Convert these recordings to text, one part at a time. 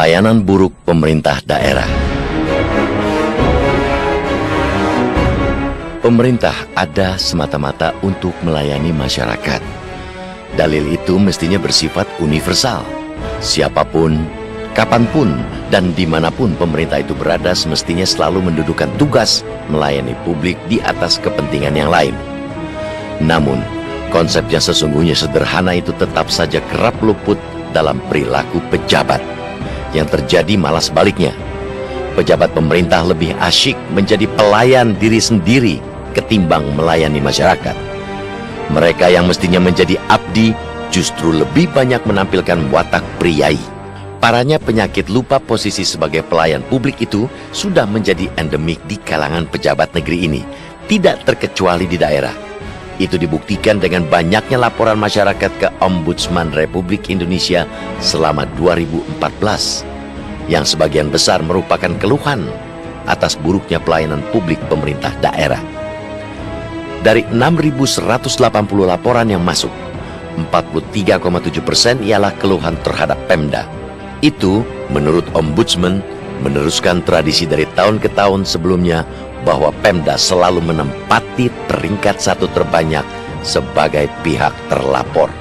Pelayanan buruk pemerintah daerah. Pemerintah ada semata-mata untuk melayani masyarakat. Dalil itu mestinya bersifat universal. Siapapun, kapanpun, dan dimanapun pemerintah itu berada semestinya selalu mendudukan tugas melayani publik di atas kepentingan yang lain. Namun, konsep yang sesungguhnya sederhana itu tetap saja kerap luput dalam perilaku pejabat. Yang terjadi malah sebaliknya. Pejabat pemerintah lebih asyik menjadi pelayan diri sendiri ketimbang melayani masyarakat. Mereka yang mestinya menjadi abdi justru lebih banyak menampilkan watak priai. Parahnya penyakit lupa posisi sebagai pelayan publik itu sudah menjadi endemik di kalangan pejabat negeri ini, tidak terkecuali di daerah. Itu dibuktikan dengan banyaknya laporan masyarakat ke Ombudsman Republik Indonesia selama 2014, yang sebagian besar merupakan keluhan atas buruknya pelayanan publik pemerintah daerah. Dari 6.180 laporan yang masuk, 43,7% ialah keluhan terhadap Pemda. Itu, menurut Ombudsman, meneruskan tradisi dari tahun ke tahun sebelumnya bahwa Pemda selalu menempati peringkat 1 terbanyak sebagai pihak terlapor.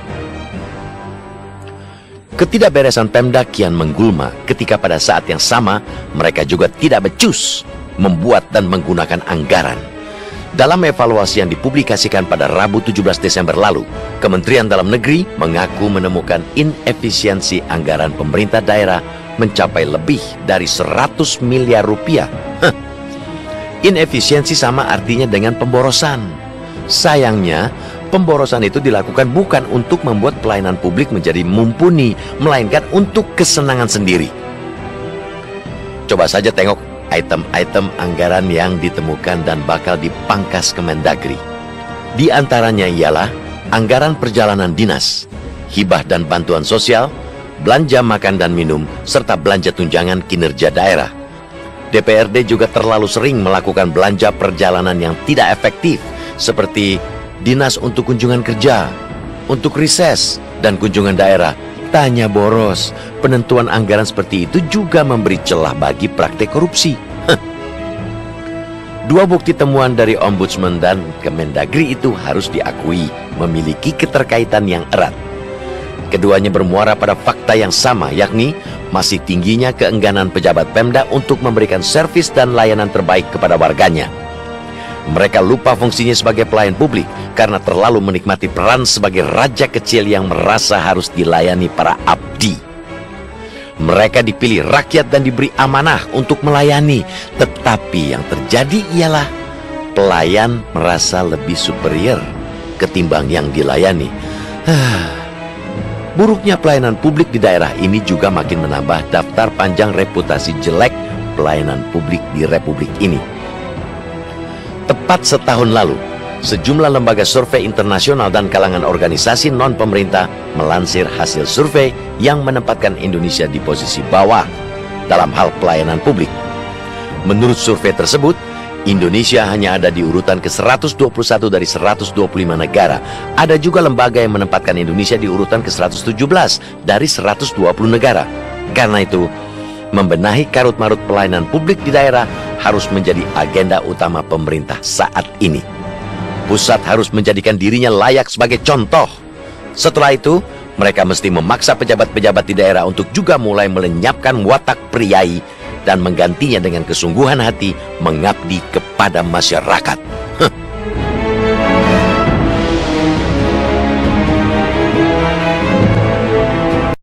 Ketidakberesan Pemda kian menggulma ketika pada saat yang sama mereka juga tidak becus membuat dan menggunakan anggaran. Dalam evaluasi yang dipublikasikan pada Rabu 17 Desember lalu, Kementerian Dalam Negeri mengaku menemukan inefisiensi anggaran pemerintah daerah mencapai lebih dari 100 miliar rupiah. Inefisiensi sama artinya dengan pemborosan. Sayangnya, pemborosan itu dilakukan bukan untuk membuat pelayanan publik menjadi mumpuni, melainkan untuk kesenangan sendiri. Coba saja tengok item-item anggaran yang ditemukan dan bakal dipangkas Kemendagri. Di antaranya ialah anggaran perjalanan dinas, hibah dan bantuan sosial, belanja makan dan minum, serta belanja tunjangan kinerja daerah. DPRD juga terlalu sering melakukan belanja perjalanan yang tidak efektif, seperti dinas untuk kunjungan kerja, untuk rises, dan kunjungan daerah. Tanya boros, penentuan anggaran seperti itu juga memberi celah bagi praktek korupsi. Dua bukti temuan dari Ombudsman dan Kemendagri itu harus diakui memiliki keterkaitan yang erat. Keduanya bermuara pada fakta yang sama, yakni masih tingginya keengganan pejabat Pemda untuk memberikan servis dan layanan terbaik kepada warganya. Mereka lupa fungsinya sebagai pelayan publik karena terlalu menikmati peran sebagai raja kecil yang merasa harus dilayani para abdi. Mereka dipilih rakyat dan diberi amanah untuk melayani, tetapi yang terjadi ialah pelayan merasa lebih superior ketimbang yang dilayani. Buruknya pelayanan publik di daerah ini juga makin menambah daftar panjang reputasi jelek pelayanan publik di Republik ini. Tepat setahun lalu, sejumlah lembaga survei internasional dan kalangan organisasi non-pemerintah melansir hasil survei yang menempatkan Indonesia di posisi bawah dalam hal pelayanan publik. Menurut survei tersebut, Indonesia hanya ada di urutan ke-121 dari 125 negara. Ada juga lembaga yang menempatkan Indonesia di urutan ke-117 dari 120 negara. Karena itu, membenahi karut-marut pelayanan publik di daerah harus menjadi agenda utama pemerintah saat ini. Pusat harus menjadikan dirinya layak sebagai contoh. Setelah itu, mereka mesti memaksa pejabat-pejabat di daerah untuk juga mulai melenyapkan watak priai dan menggantinya dengan kesungguhan hati mengabdi kepada masyarakat.